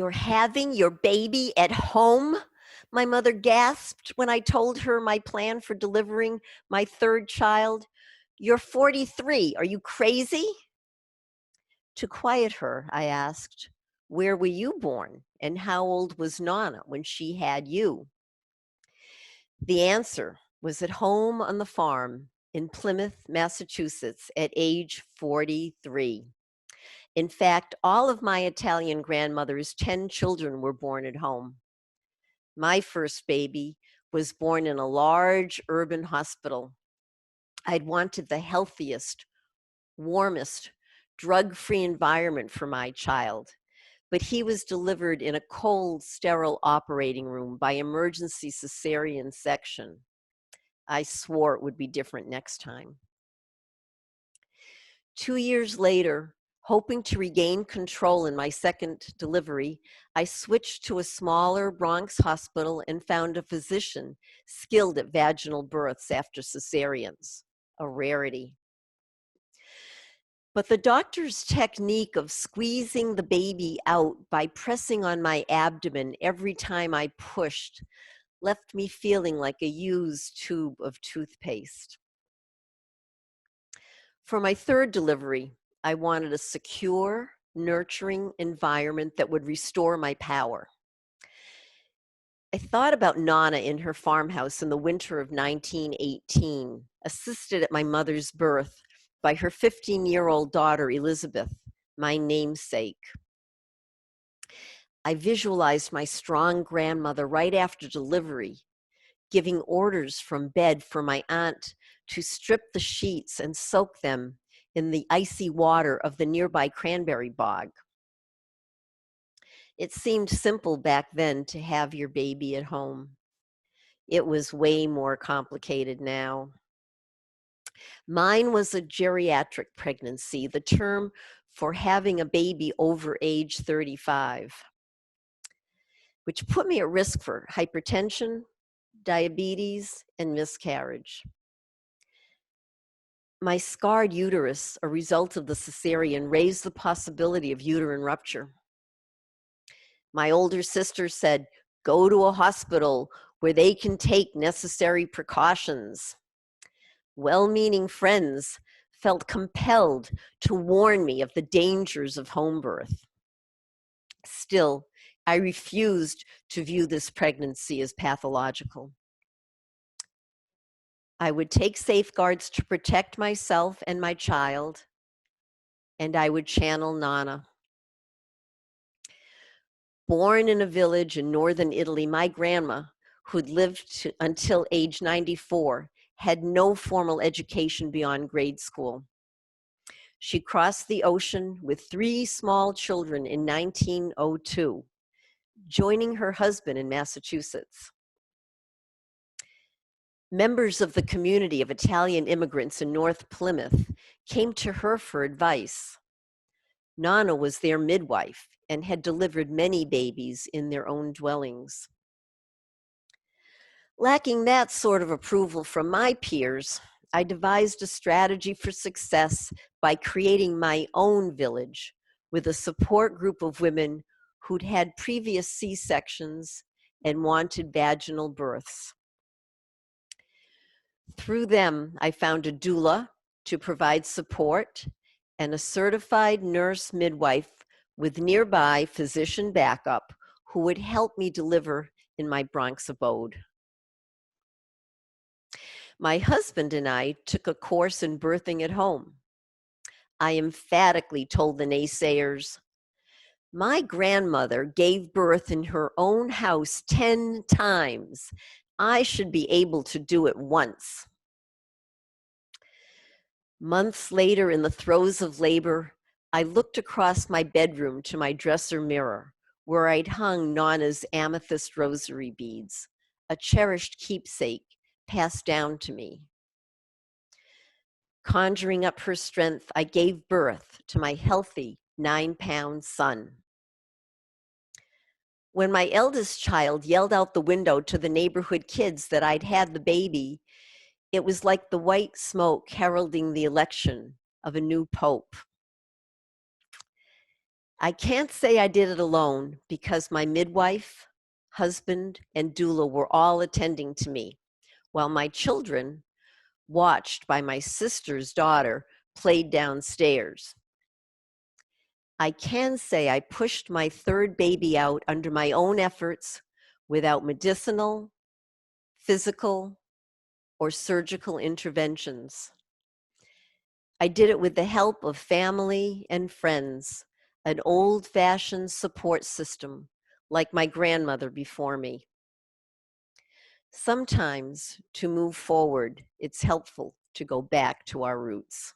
"You're having your baby at home?" my mother gasped when I told her my plan for delivering my third child. "You're 43. Are you crazy?" To quiet her, I asked, "Where were you born? And how old was Nana when she had you?" The answer was at home on the farm in Plymouth, Massachusetts at age 43. In fact, all of my Italian grandmother's 10 children were born at home. My first baby was born in a large urban hospital. I'd wanted the healthiest, warmest, drug-free environment for my child, but he was delivered in a cold, sterile operating room by emergency cesarean section. I swore it would be different next time. 2 years later, hoping to regain control in my second delivery, I switched to a smaller Bronx hospital and found a physician skilled at vaginal births after cesareans, a rarity. But the doctor's technique of squeezing the baby out by pressing on my abdomen every time I pushed left me feeling like a used tube of toothpaste. For my third delivery, I wanted a secure, nurturing environment that would restore my power. I thought about Nana in her farmhouse in the winter of 1918, assisted at my mother's birth by her 15-year-old daughter, Elizabeth, my namesake. I visualized my strong grandmother right after delivery, giving orders from bed for my aunt to strip the sheets and soak them in the icy water of the nearby cranberry bog. It seemed simple back then to have your baby at home. It was way more complicated now. Mine was a geriatric pregnancy, the term for having a baby over age 35, which put me at risk for hypertension, diabetes, and miscarriage. My scarred uterus, a result of the cesarean, raised the possibility of uterine rupture. My older sister said, "Go to a hospital where they can take necessary precautions." Well-meaning friends felt compelled to warn me of the dangers of home birth. Still, I refused to view this pregnancy as pathological. I would take safeguards to protect myself and my child, and I would channel Nana. Born in a village in northern Italy, my grandma, who'd lived until age 94, had no formal education beyond grade school. She crossed the ocean with 3 small children in 1902, joining her husband in Massachusetts. Members of the community of Italian immigrants in North Plymouth came to her for advice. Nana was their midwife and had delivered many babies in their own dwellings. Lacking that sort of approval from my peers, I devised a strategy for success by creating my own village with a support group of women who'd had previous C-sections and wanted vaginal births. Through them, I found a doula to provide support and a certified nurse midwife with nearby physician backup who would help me deliver in my Bronx abode. My husband and I took a course in birthing at home. I emphatically told the naysayers, "My grandmother gave birth in her own house 10 times. I should be able to do it once." Months later, in the throes of labor, I looked across my bedroom to my dresser mirror, where I'd hung Nana's amethyst rosary beads, a cherished keepsake passed down to me. Conjuring up her strength, I gave birth to my healthy 9-pound son. When my eldest child yelled out the window to the neighborhood kids that I'd had the baby, it was like the white smoke heralding the election of a new pope. I can't say I did it alone because my midwife, husband, and doula were all attending to me, while my children, watched by my sister's daughter, played downstairs. I can say I pushed my third baby out under my own efforts without medicinal, physical, or surgical interventions. I did it with the help of family and friends, an old-fashioned support system like my grandmother before me. Sometimes to move forward, it's helpful to go back to our roots.